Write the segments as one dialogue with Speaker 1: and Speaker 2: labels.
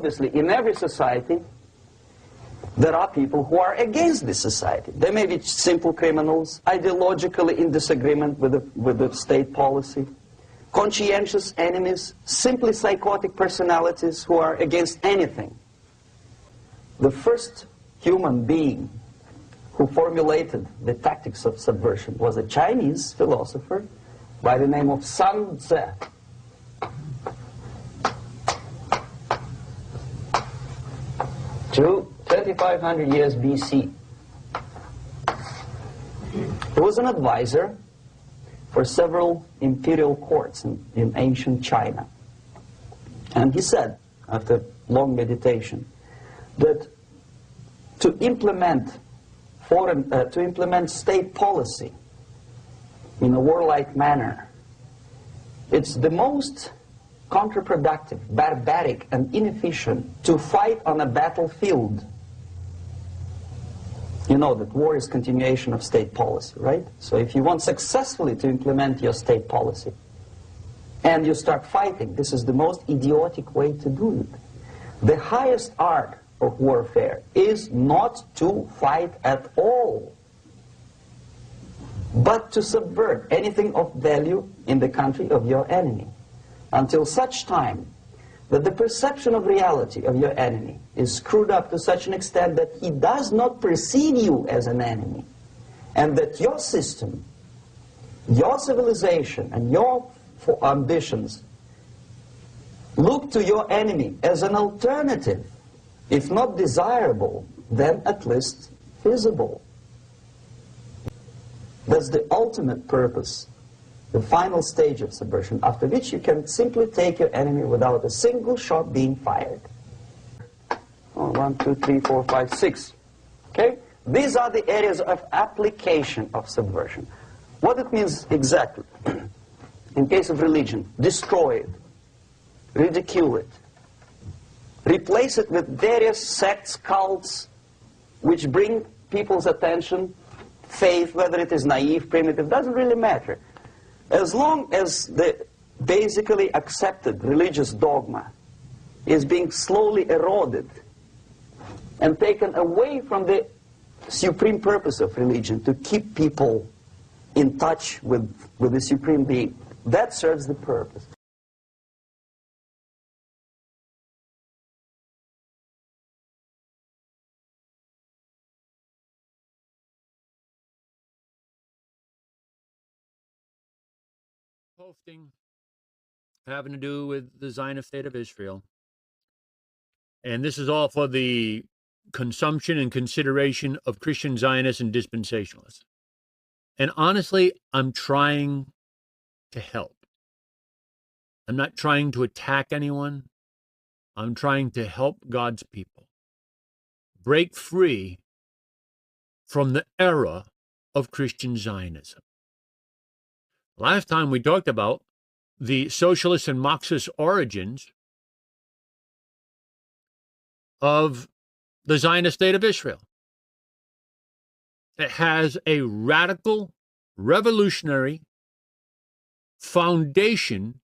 Speaker 1: obviously, in every society, there are people who are against this society. They may be simple criminals, ideologically in disagreement with the state policy, conscientious enemies, simply psychotic personalities who are against anything. The first human being who formulated the tactics of subversion was a Chinese philosopher by the name of Sun Tzu. 2500 years BC. He was an advisor for several imperial courts in ancient China. And he said, after long meditation, that to implement state policy in a warlike manner, it's the most counterproductive, barbaric, and inefficient to fight on a battlefield. You know that war is continuation of state policy, right? So if you want successfully to implement your state policy and you start fighting, this is the most idiotic way to do it. The highest art of warfare is not to fight at all, but to subvert anything of value in the country of your enemy, until such time that the perception of reality of your enemy is screwed up to such an extent that he does not perceive you as an enemy, and that your system, your civilization, and your ambitions look to your enemy as an alternative, if not desirable, then at least feasible. That's the ultimate purpose, the final stage of subversion, after which you can simply take your enemy without a single shot being fired. 1, 2, 3, 4, 5, 6. Okay? These are the areas of application of subversion. What it means exactly. In case of religion, destroy it, ridicule it, replace it with various sects, cults, which bring people's attention, faith, whether it is naive, primitive, doesn't really matter. As long as the basically accepted religious dogma is being slowly eroded and taken away from the supreme purpose of religion, to keep people in touch with the supreme being, that serves the purpose.
Speaker 2: Posting having to do with the Zionist state of Israel. And this is all for the consumption and consideration of Christian Zionists and dispensationalists. And honestly, I'm trying to help. I'm not trying to attack anyone. I'm trying to help God's people break free from the era of Christian Zionism. Last time we talked about the socialist and Marxist origins of the Zionist state of Israel. It has a radical, revolutionary foundation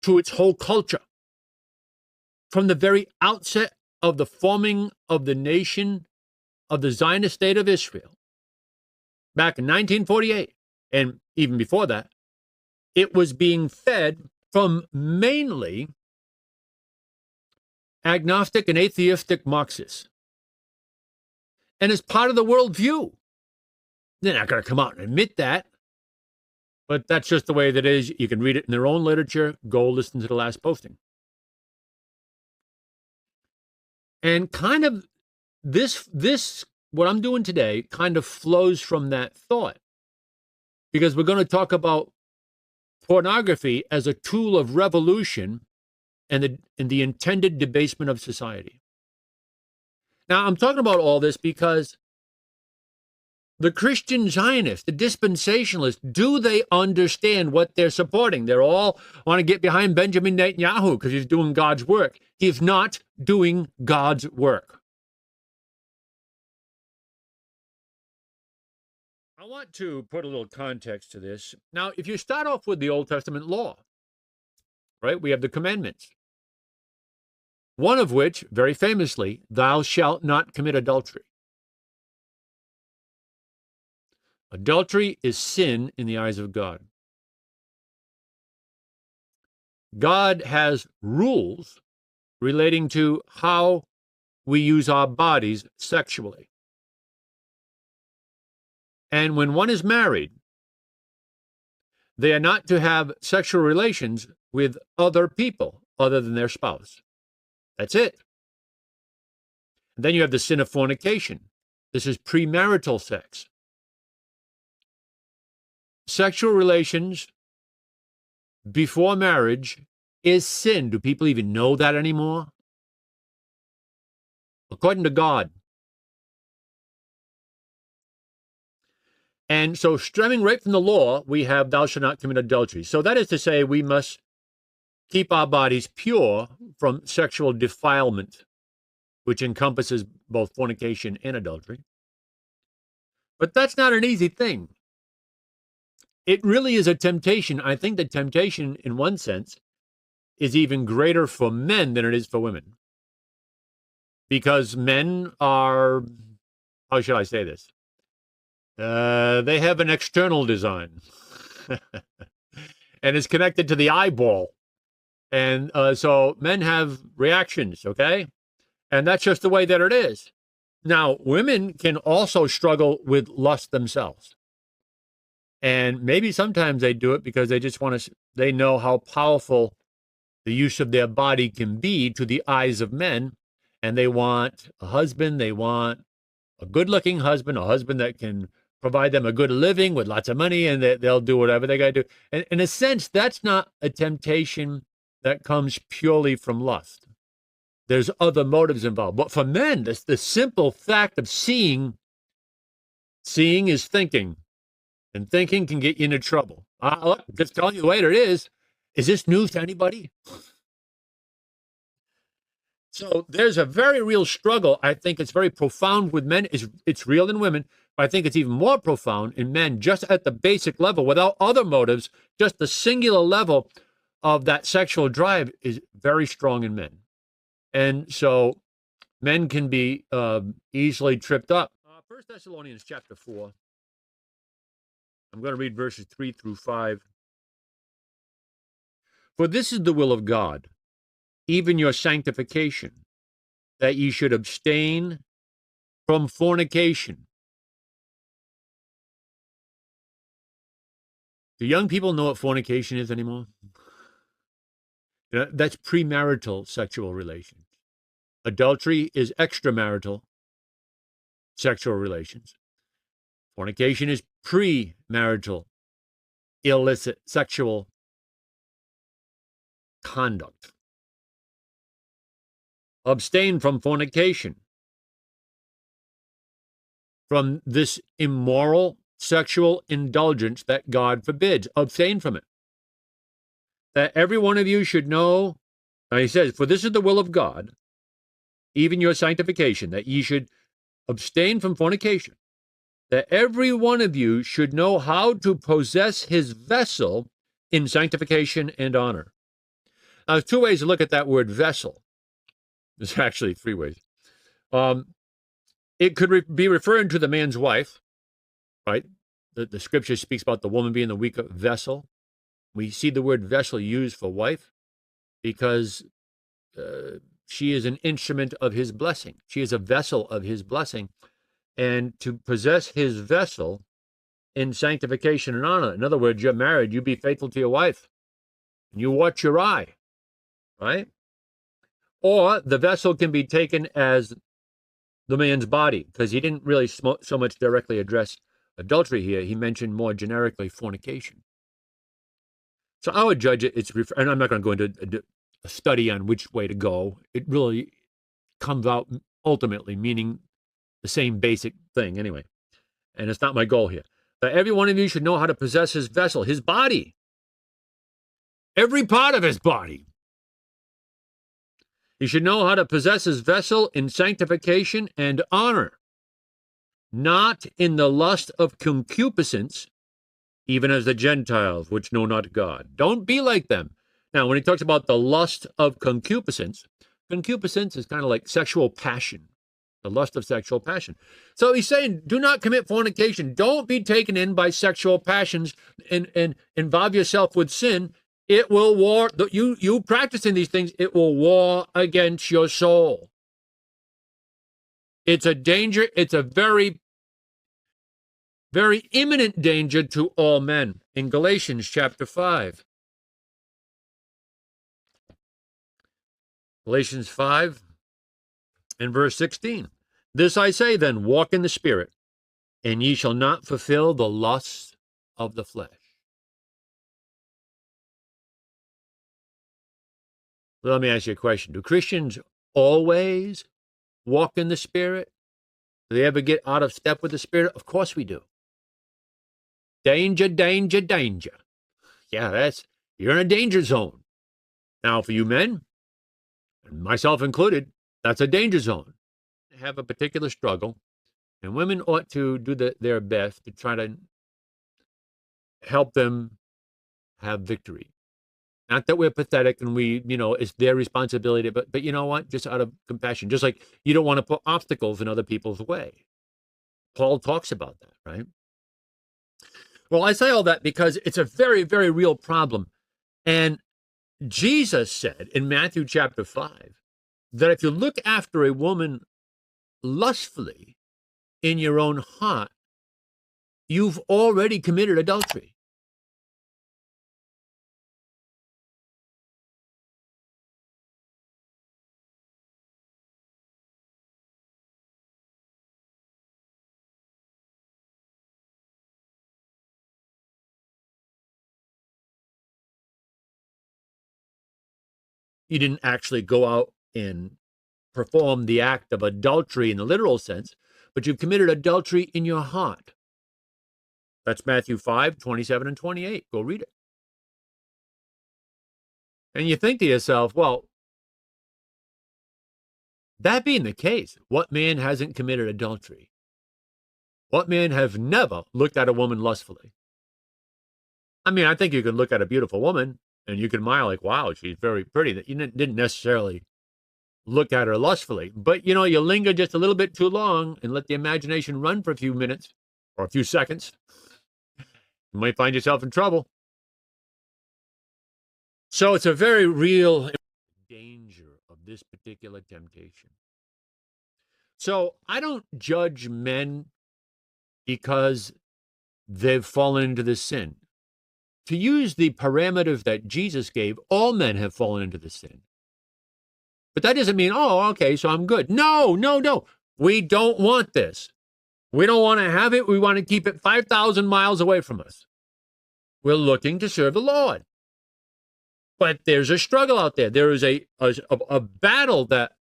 Speaker 2: to its whole culture. From the very outset of the forming of the nation of the Zionist state of Israel, back in 1948, and even before that, it was being fed from mainly agnostic and atheistic Marxists. And as part of the worldview, they're not going to come out and admit that, but that's just the way that it is. You can read it in their own literature. Go listen to the last posting. And kind of this, what I'm doing today, kind of flows from that thought. Because we're going to talk about pornography as a tool of revolution and the intended debasement of society. Now, I'm talking about all this because the Christian Zionists, the dispensationalists, do they understand what they're supporting? They're all want to get behind Benjamin Netanyahu because he's doing God's work. He's not doing God's work. I want to put a little context to this. Now, if you start off with the Old Testament law, right, we have the commandments. one of which, very famously, thou shalt not commit adultery. Adultery is sin in the eyes of God. God has rules relating to how we use our bodies sexually. And when one is married, they are not to have sexual relations with other people other than their spouse. That's it. And then you have the sin of fornication. This is premarital sex. Sexual relations before marriage is sin. Do people even know that anymore? According to God. And so stemming right from the law, we have thou shalt not commit adultery. So that is to say, we must keep our bodies pure from sexual defilement, which encompasses both fornication and adultery. But that's not an easy thing. It really is a temptation. I think the temptation, in one sense, is even greater for men than it is for women. Because men are, how should I say this? They have an external design. And it's connected to the eyeball. And so men have reactions, okay? And that's just the way that it is. Now, women can also struggle with lust themselves. And maybe sometimes they do it because they just want to, they know how powerful the use of their body can be to the eyes of men. And they want a husband, they want a good-looking husband, a husband that can provide them a good living with lots of money, and they'll do whatever they got to do. And in a sense, that's not a temptation that comes purely from lust. There's other motives involved. But for men, the simple fact of seeing is thinking. And thinking can get you into trouble. Just telling you the way it is. Is this news to anybody? So there's a very real struggle. I think it's very profound with men. It's real in women, but I think it's even more profound in men, just at the basic level, without other motives. Just the singular level of that sexual drive is very strong in men. And so men can be easily tripped up. 1 Thessalonians chapter 4. I'm going to read verses 3 through 5. For this is the will of God, even your sanctification, that ye should abstain from fornication. Do young people know what fornication is anymore? That's premarital sexual relations. Adultery is extramarital sexual relations. Fornication is premarital illicit sexual conduct. Abstain from fornication, from this immoral sexual indulgence that God forbids. Abstain from it. That every one of you should know, now he says, for this is the will of God, even your sanctification, that ye should abstain from fornication, that every one of you should know how to possess his vessel in sanctification and honor. Now, there's two ways to look at that word vessel. There's actually three ways. It could be referring to the man's wife, right? The scripture speaks about the woman being the weaker vessel. We see the word vessel used for wife because she is an instrument of his blessing. She is a vessel of his blessing. And to possess his vessel in sanctification and honor. In other words, you're married, you be faithful to your wife. And you watch your eye, right? Or the vessel can be taken as the man's body, because he didn't really so much directly address adultery here. He mentioned more generically fornication. So I would judge it, and I'm not going to go into a study on which way to go. It really comes out ultimately meaning the same basic thing anyway. And it's not my goal here. But every one of you should know how to possess his vessel, his body. Every part of his body. He should know how to possess his vessel in sanctification and honor, not in the lust of concupiscence, even as the Gentiles, which know not God. Don't be like them. Now, when he talks about the lust of concupiscence, Concupiscence is kind of like sexual passion, the lust of sexual passion. So he's saying, do not commit fornication. Don't be taken in by sexual passions and involve yourself with sin. It will war, you practicing these things, it will war against your soul. It's a danger, it's a very, very imminent danger to all men. In Galatians chapter 5. Galatians 5 and verse 16. This I say then, walk in the Spirit, and ye shall not fulfill the lusts of the flesh. Let me ask you a question. Do Christians always walk in the Spirit? Do they ever get out of step with the Spirit? Of course we do. Danger, danger, danger. Yeah, you're in a danger zone. Now, for you men, and myself included, that's a danger zone. They have a particular struggle, and women ought to do their best to try to help them have victory. Not that we're pathetic and it's their responsibility, but you know what? Just out of compassion. Just like you don't want to put obstacles in other people's way. Paul talks about that, right? Well, I say all that because it's a very, very real problem. And Jesus said in Matthew chapter 5 that if you look after a woman lustfully in your own heart, you've already committed adultery. You didn't actually go out and perform the act of adultery in the literal sense, but you've committed adultery in your heart. That's Matthew 5, 27 and 28. Go read it. And you think to yourself, well, that being the case, what man hasn't committed adultery? What man have never looked at a woman lustfully? I mean, I think you can look at a beautiful woman and you can admire like, wow, she's very pretty. That you didn't necessarily look at her lustfully, but you linger just a little bit too long and let the imagination run for a few minutes or a few seconds. You might find yourself in trouble. So it's a very real danger of this particular temptation. So I don't judge men because they've fallen into this sin. To use the parameters that Jesus gave, all men have fallen into the sin. But that doesn't mean, oh, okay, so I'm good. No. We don't want this. We don't want to have it. We want to keep it 5,000 miles away from us. We're looking to serve the Lord. But there's a struggle out there. There is a battle that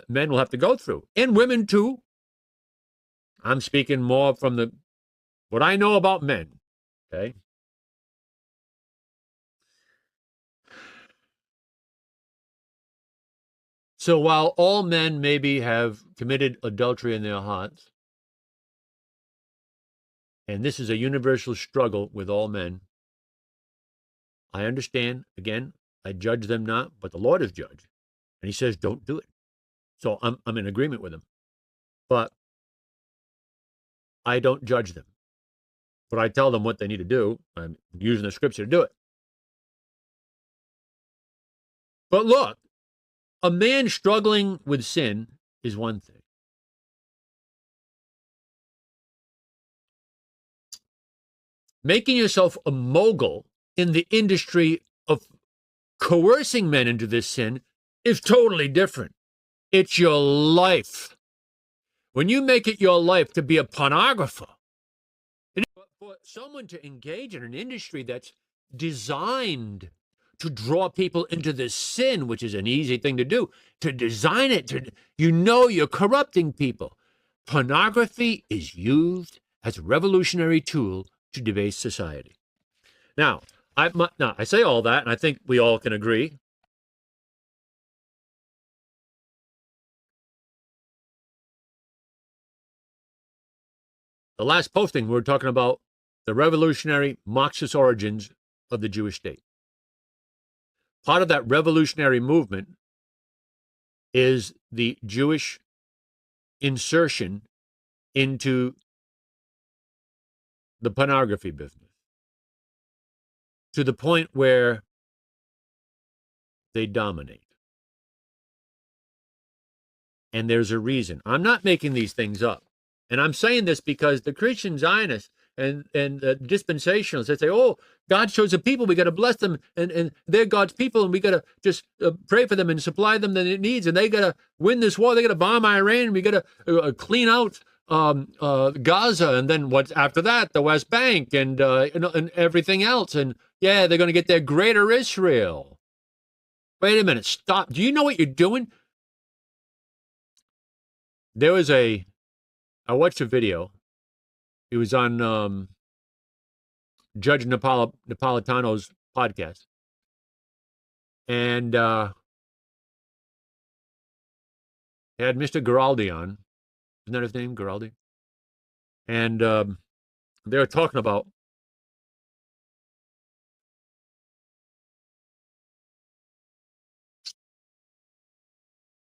Speaker 2: men will have to go through, and women too. I'm speaking more from what I know about men, okay? So while all men maybe have committed adultery in their hearts, and this is a universal struggle with all men, I understand, again, I judge them not, but the Lord is judge. And he says, don't do it. So I'm in agreement with him. But I don't judge them. But I tell them what they need to do. I'm using the scripture to do it. But look, a man struggling with sin is one thing. Making yourself a mogul in the industry of coercing men into this sin is totally different. It's your life. When you make it your life to be a pornographer, for someone to engage in an industry that's designed to draw people into this sin, which is an easy thing to do, to design it, you're corrupting people. Pornography is used as a revolutionary tool to debase society. Now, I say all that, and I think we all can agree. The last posting, we were talking about the revolutionary Marxist origins of the Jewish state. Part of that revolutionary movement is the Jewish insertion into the pornography business, to the point where they dominate. And there's a reason. I'm not making these things up. And I'm saying this because the Christian Zionists and dispensationalists, they say, oh, God chose a people, we got to bless them, and they're God's people, and we got to just pray for them and supply them the needs, and they got to win this war, they got to bomb Iran, we got to clean out Gaza, and then what's after that, the West Bank, and everything else, and yeah, they're going to get their greater Israel. Wait a minute, stop. Do you know what you're doing? There was I watched a video. It was on Judge Napolitano's podcast. And they had Mr. Giraldi on. Isn't that his name, Giraldi? And they were talking about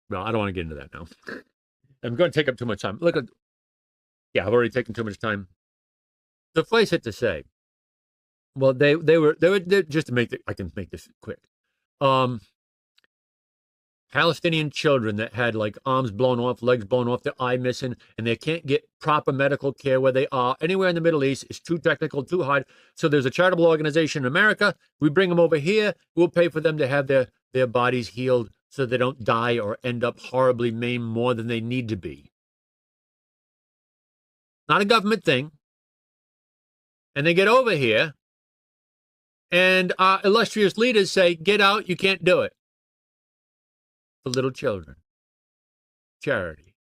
Speaker 2: well, I don't want to get into that now. I'm going to take up too much time. Look at, yeah, I've already taken too much time. Suffice it to say, well, they were just to make I can make this quick. Palestinian children that had like arms blown off, legs blown off, their eye missing, and they can't get proper medical care where they are. Anywhere in the Middle East, it's too technical, too hard. So there's a charitable organization in America. We bring them over here. We'll pay for them to have their bodies healed so they don't die or end up horribly maimed more than they need to be. Not a government thing. And they get over here, and our illustrious leaders say, get out, you can't do it. For little children. Charity.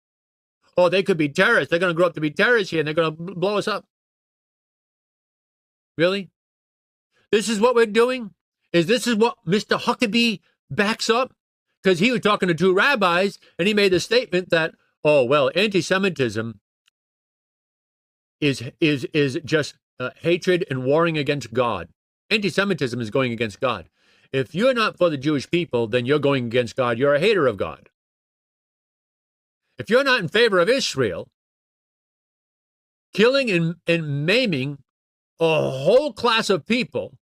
Speaker 2: Oh, they could be terrorists. They're going to grow up to be terrorists here, and they're going to blow us up. Really? This is what we're doing? This is what Mr. Huckabee backs up? Because he was talking to two rabbis, and he made the statement that, oh, well, anti-Semitism is just hatred and warring against God. Anti-Semitism is going against God. If you're not for the Jewish people, then you're going against God. You're a hater of God. If you're not in favor of Israel, killing and maiming a whole class of people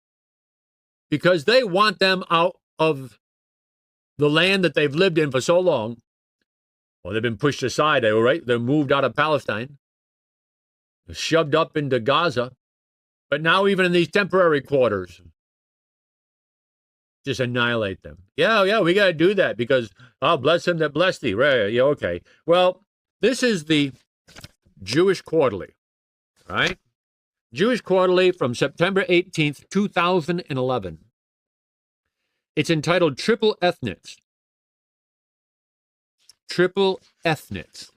Speaker 2: because they want them out of the land that they've lived in for so long, well, they've been pushed aside, They're moved out of Palestine, shoved up into Gaza, but now even in these temporary quarters, just annihilate them. Yeah, we got to do that because I'll bless him that bless thee. Right? Yeah, okay. Well, this is the Jewish Quarterly, right? Jewish Quarterly from September 18th, 2011. It's entitled Triple Ethnics. Triple Ethnics.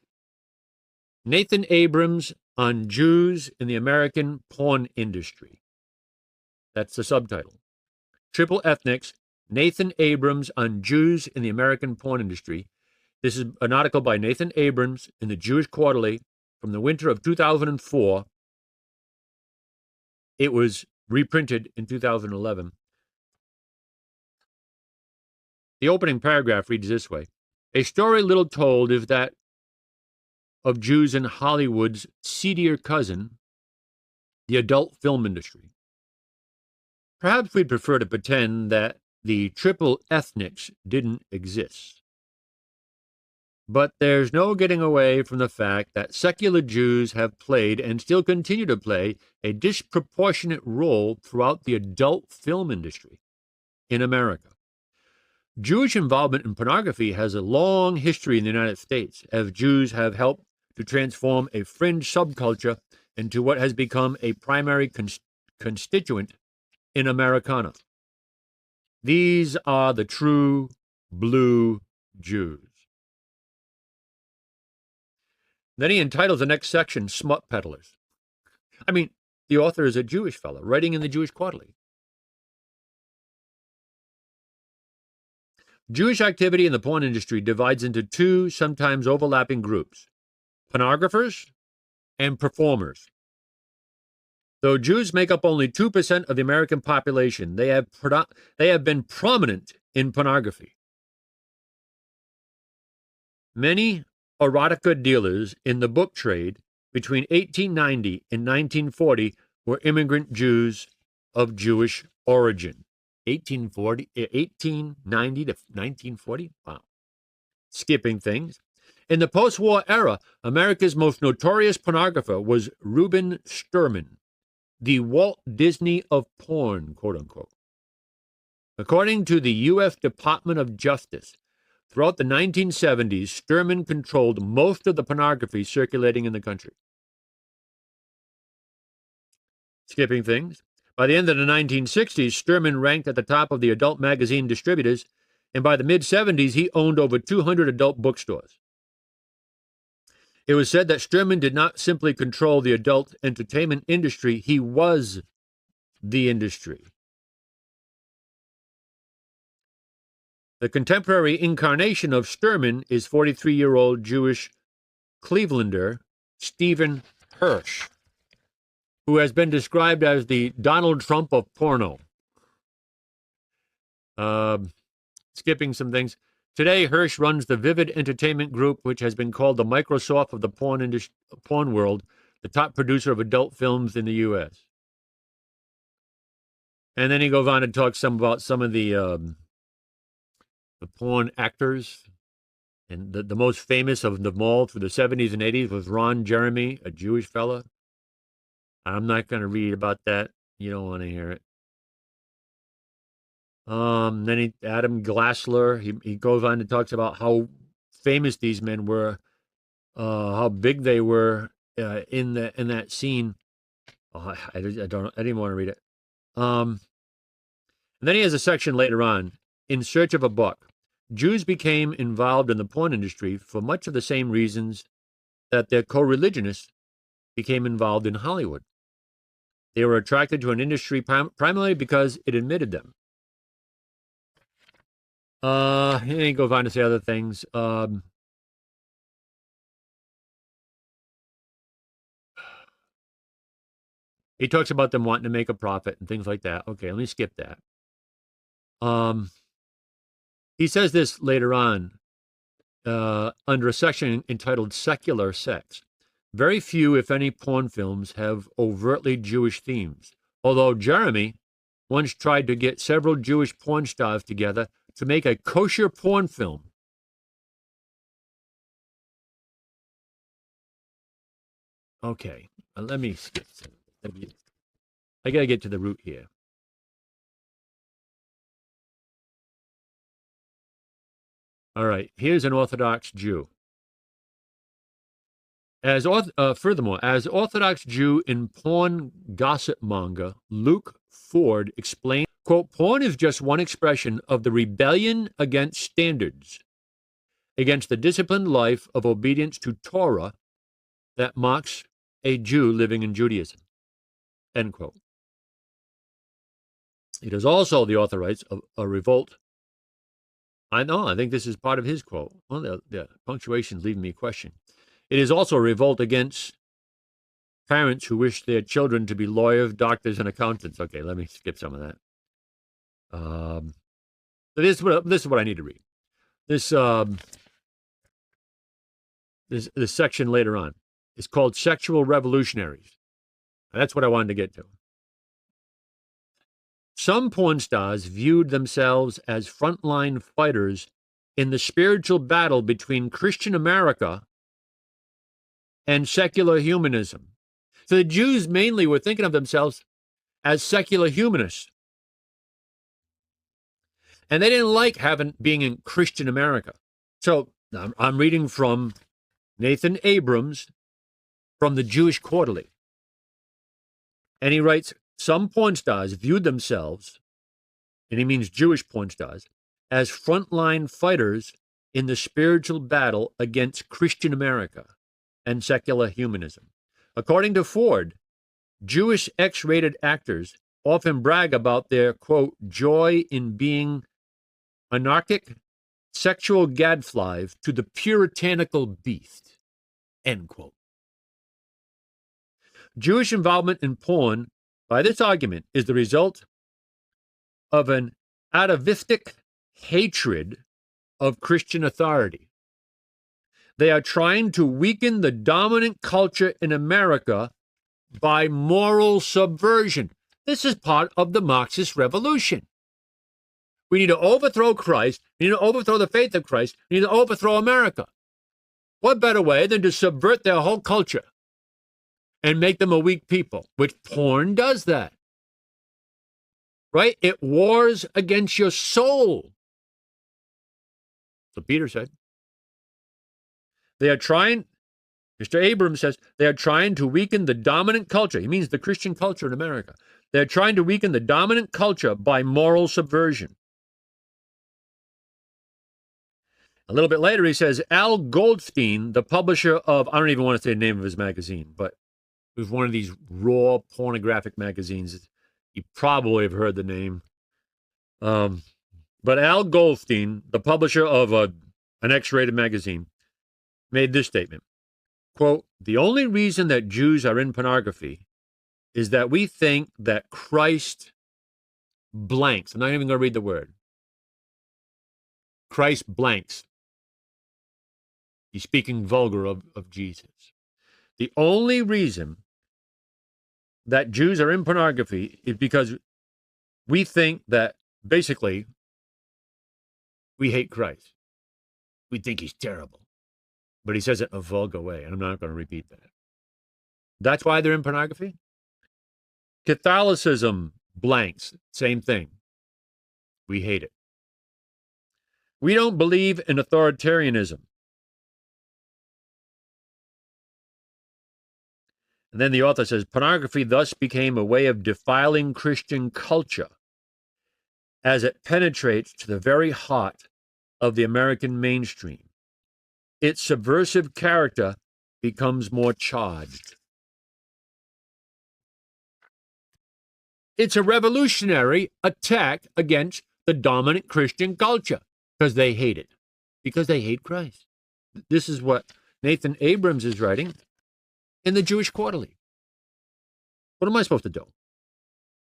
Speaker 2: Nathan Abrams on Jews in the American porn industry. That's the subtitle. Triple Ethnics, Nathan Abrams on Jews in the American porn industry. This is an article by Nathan Abrams in the Jewish Quarterly from the winter of 2004. It was reprinted in 2011. The opening paragraph reads this way. A story little told is that of Jews in Hollywood's seedier cousin, the adult film industry. Perhaps we'd prefer to pretend that the triple ethnics didn't exist. But there's no getting away from the fact that secular Jews have played and still continue to play a disproportionate role throughout the adult film industry in America. Jewish involvement in pornography has a long history in the United States, as Jews have helped to transform a fringe subculture into what has become a primary constituent in Americana. These are the true blue Jews. Then he entitles the next section, Smut Peddlers. I mean, the author is a Jewish fellow, writing in the Jewish Quarterly. Jewish activity in the porn industry divides into two sometimes overlapping groups, pornographers and performers. Though Jews make up only 2% of the American population, they have been prominent in pornography. Many erotica dealers in the book trade between 1890 and 1940 were immigrant Jews of Jewish origin. 1890 to 1940? Wow. Skipping things. In the post-war era, America's most notorious pornographer was Reuben Sturman, the Walt Disney of porn, quote-unquote. According to the U.S. Department of Justice, throughout the 1970s, Sturman controlled most of the pornography circulating in the country. Skipping things. By the end of the 1960s, Sturman ranked at the top of the adult magazine distributors, and by the mid-70s, he owned over 200 adult bookstores. It was said that Sturman did not simply control the adult entertainment industry, he was the industry. The contemporary incarnation of Sturman is 43-year-old Jewish Clevelander Stephen Hirsch, who has been described as the Donald Trump of porno. Skipping some things. Today, Hirsch runs the Vivid Entertainment Group, which has been called the Microsoft of the porn world, the top producer of adult films in the U.S. And then he goes on to talk about some of the porn actors. And the most famous of them all through the 70s and 80s was Ron Jeremy, a Jewish fella. I'm not going to read about that. You don't want to hear it. Then Adam Glassler, he goes on and talks about how famous these men were, how big they were in that scene. Oh, I didn't want to read it. And then he has a section later on, In Search of a Book. Jews became involved in the porn industry for much of the same reasons that their co-religionists became involved in Hollywood. They were attracted to an industry primarily because it admitted them. And he goes on to say other things. He talks about them wanting to make a profit and things like that. Okay, let me skip that. He says this later on under a section entitled Secular Sex. Very few, if any, porn films have overtly Jewish themes, although Jeremy once tried to get several Jewish porn stars together to make a kosher porn film. Okay, let me skip. I got to get to the root here. All right, here's an Orthodox Jew. Furthermore, as Orthodox Jew in porn gossip manga, Luke Ford explained, quote, porn is just one expression of the rebellion against standards, against the disciplined life of obedience to Torah that mocks a Jew living in Judaism, end quote. It is also, the author writes, a revolt. I think this is part of his quote. Well, the punctuation's leaving me a question. It is also a revolt against parents who wish their children to be lawyers, doctors, and accountants. Okay, let me skip some of that. So this is what I need to read. This section later on is called Sexual Revolutionaries. That's what I wanted to get to. Some porn stars viewed themselves as frontline fighters in the spiritual battle between Christian America and secular humanism. So the Jews mainly were thinking of themselves as secular humanists. And they didn't like being in Christian America. So I'm reading from Nathan Abrams from the Jewish Quarterly. And he writes, some porn stars viewed themselves, and he means Jewish porn stars, as frontline fighters in the spiritual battle against Christian America and secular humanism. According to Ford, Jewish X-rated actors often brag about their, quote, joy in being anarchic, sexual gadflies to the puritanical beast, end quote. Jewish involvement in porn, by this argument, is the result of an atavistic hatred of Christian authority. They are trying to weaken the dominant culture in America by moral subversion. This is part of the Marxist revolution. We need to overthrow Christ. We need to overthrow the faith of Christ. We need to overthrow America. What better way than to subvert their whole culture and make them a weak people, which porn does that. Right? It wars against your soul. So Peter said. They are trying, Mr. Abrams says, they are trying to weaken the dominant culture. He means the Christian culture in America. They're trying to weaken the dominant culture by moral subversion. A little bit later, he says, Al Goldstein, the publisher of, I don't even want to say the name of his magazine, but it was one of these raw pornographic magazines. You probably have heard the name. But Al Goldstein, the publisher of an X-rated magazine, made this statement, quote, the only reason that Jews are in pornography is that we think that Christ blanks. I'm not even going to read the word. Christ blanks. He's speaking vulgar of Jesus. The only reason that Jews are in pornography is because we think that basically we hate Christ. We think he's terrible. But he says it in a vulgar way, and I'm not going to repeat that. That's why they're in pornography. Catholicism blanks, same thing. We hate it. We don't believe in authoritarianism. And then the author says, pornography thus became a way of defiling Christian culture as it penetrates to the very heart of the American mainstream. Its subversive character becomes more charged. It's a revolutionary attack against the dominant Christian culture because they hate it, because they hate Christ. This is what Nathan Abrams is writing in the Jewish Quarterly. What am I supposed to do?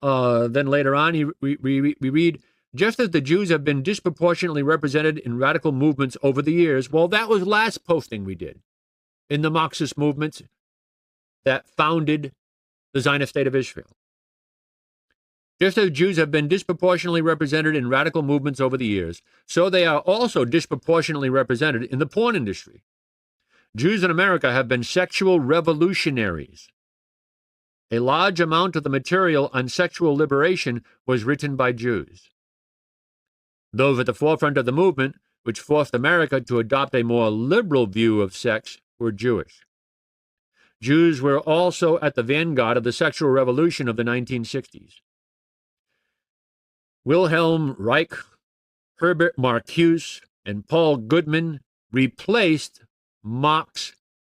Speaker 2: Then later on, we read, just as the Jews have been disproportionately represented in radical movements over the years, well, that was last posting we did in the Marxist movements that founded the Zionist State of Israel. Just as Jews have been disproportionately represented in radical movements over the years, so they are also disproportionately represented in the porn industry. Jews in America have been sexual revolutionaries. A large amount of the material on sexual liberation was written by Jews. Those at the forefront of the movement, which forced America to adopt a more liberal view of sex, were Jewish. Jews were also at the vanguard of the sexual revolution of the 1960s. Wilhelm Reich, Herbert Marcuse, and Paul Goodman replaced Marx,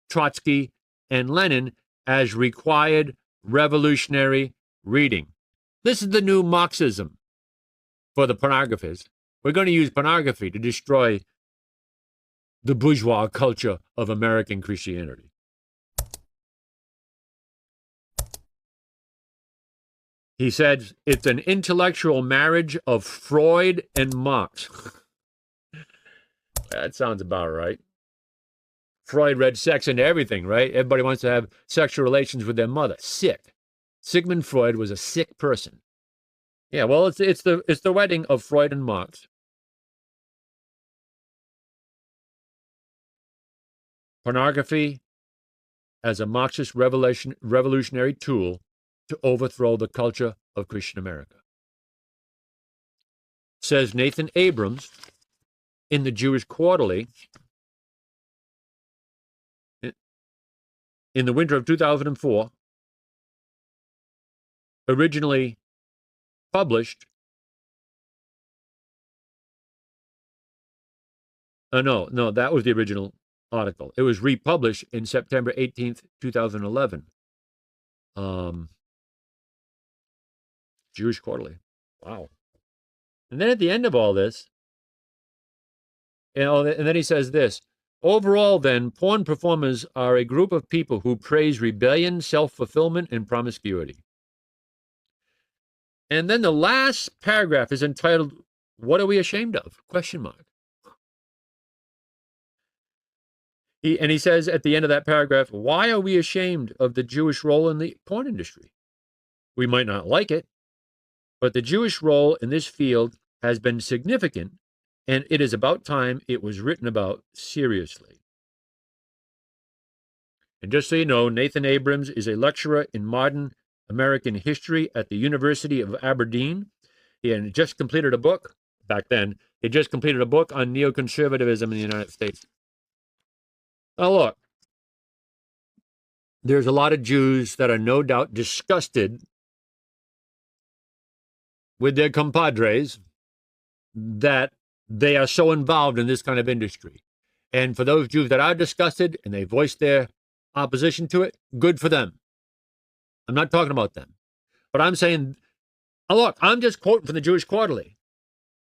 Speaker 2: Trotsky, and Lenin as required revolutionary reading. This is the new Marxism for the pornographers. We're going to use pornography to destroy the bourgeois culture of American Christianity. He said it's an intellectual marriage of Freud and Marx. That sounds about right. Freud read sex into everything, right? Everybody wants to have sexual relations with their mother. Sick. Sigmund Freud was a sick person. Yeah, well, it's the wedding of Freud and Marx. Pornography as a Marxist revolutionary tool to overthrow the culture of Christian America. Says Nathan Abrams in the Jewish Quarterly in the winter of 2004, originally published. No, that was the original article. It was republished in September 18th, 2011. Jewish Quarterly. Wow. And then at the end of all this, and then he says this, overall then, porn performers are a group of people who praise rebellion, self-fulfillment, and promiscuity. And then the last paragraph is entitled, What Are We Ashamed Of? Question mark. He says at the end of that paragraph, why are we ashamed of the Jewish role in the porn industry? We might not like it, but the Jewish role in this field has been significant, and it is about time it was written about seriously. And just so you know, Nathan Abrams is a lecturer in modern American history at the University of Aberdeen. He had just completed a book, back then, he just completed a book on neoconservatism in the United States. Now look, there's a lot of Jews that are no doubt disgusted with their compadres that they are so involved in this kind of industry. And for those Jews that are disgusted and they voice their opposition to it, good for them. I'm not talking about them. But I'm saying, oh, look, I'm just quoting from the Jewish Quarterly.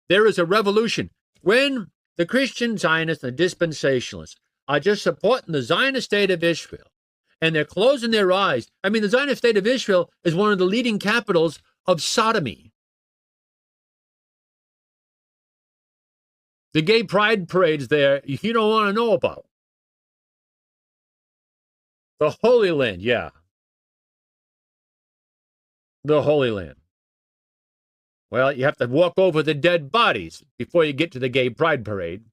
Speaker 2: There is a revolution. When the Christian Zionists and the dispensationalists are just supporting the Zionist state of Israel, and they're closing their eyes. I mean, the Zionist state of Israel is one of the leading capitals of sodomy. The gay pride parades there, you don't want to know about. The Holy Land, yeah. The Holy Land. Well, you have to walk over the dead bodies before you get to the gay pride parade.